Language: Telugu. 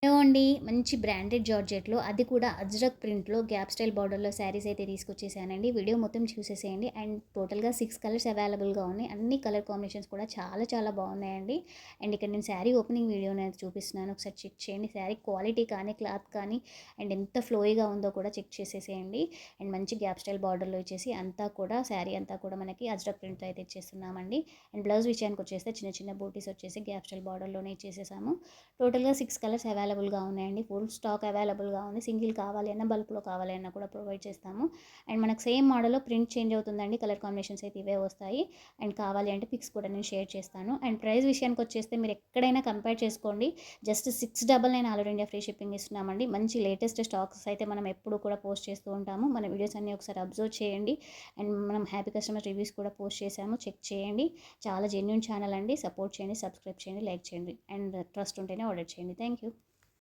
హలో అండి. మంచి బ్రాండెడ్ జార్జెట్‌లో అది కూడా అజ్రక్ ప్రింట్‌లో గ్యాప్ స్టైల్ బార్డర్‌లో శారీస్ అయితే తీసుకొచ్చేసానండి. వీడియో మొత్తం చూసేసేయండి. అండ్ టోటల్‌గా 6 కలర్స్ అవైలబుల్‌గా ఉన్నాయి. అన్ని కలర్ కాంబినేషన్స్ కూడా చాలా చాలా బాగున్నాయండి. అండ్ ఇక్కడ నేను శారీ ఓపెనింగ్ వీడియోనైతే చూపిస్తున్నాను. ఒకసారి చెక్ చేయండి. శారీ క్వాలిటీ కానీ, క్లాత్ కానీ అండ్ ఎంత ఫ్లోయిగా ఉందో కూడా చెక్ చేసేసేయండి. అండ్ మంచి గ్యాప్ స్టైల్ బార్డర్‌లో ఇచ్చేసి అంతా కూడా శారీ అంతా కూడా మనకి అజ్రక్ ప్రింట్‌తో అయితే ఇచ్చేస్తున్నామండి. అండ్ బ్లౌజ్ విషయానికి వచ్చేస్తే చిన్న చిన్న బూటీస్ వచ్చేసి గ్యాప్ స్టైల్ బార్డర్‌లోనే ఇచ్చేసేసాము. టోటల్‌గా 6 కలర్స్ అవైలబుల్‌గా ఉన్నాయండి. ఫుల్ స్టాక్ అవైలబుల్‌గా ఉంది. సింగిల్ కావాలి అన్నా, బల్క్‌లో కావాలి అన్నా కూడా ప్రొవైడ్ చేస్తాము. అండ్ మనకు సేమ్ మోడల్‌లో ప్రింట్ చేంజ్ అవుతుందండి. కలర్ కాంబినేషన్స్ అయితే ఇవే వస్తాయి. అండ్ కావాలి అంటే పిక్స్ కూడా నేను షేర్ చేస్తాను. అండ్ ప్రైస్ విషయానికి వచ్చేస్తే మీరు ఎక్కడైనా కంపేర్ చేసుకోండి. Just 699 all over India free shipping ఇస్తున్నామండి. మంచి లేటెస్ట్ స్టాక్స్ అయితే మనం ఎప్పుడు కూడా పోస్ట్ చేస్తూ ఉంటాము. మన వీడియోస్ అన్నీ ఒకసారి అబ్జర్వ్ చేయండి. అండ్ మనం హ్యాపీ కస్టమర్ రివ్యూస్ కూడా పోస్ట్ చేసాము. చెక్ చేయండి. చాలా జెన్యూన్ ఛానల్ అండి. సపోర్ట్ చేయండి, సబ్స్క్రైబ్ చేయండి, లైక్ చేయండి. అండ్ ట్రస్ట్ ఉంటేనే ఆర్డర్ చేయండి. Thank you.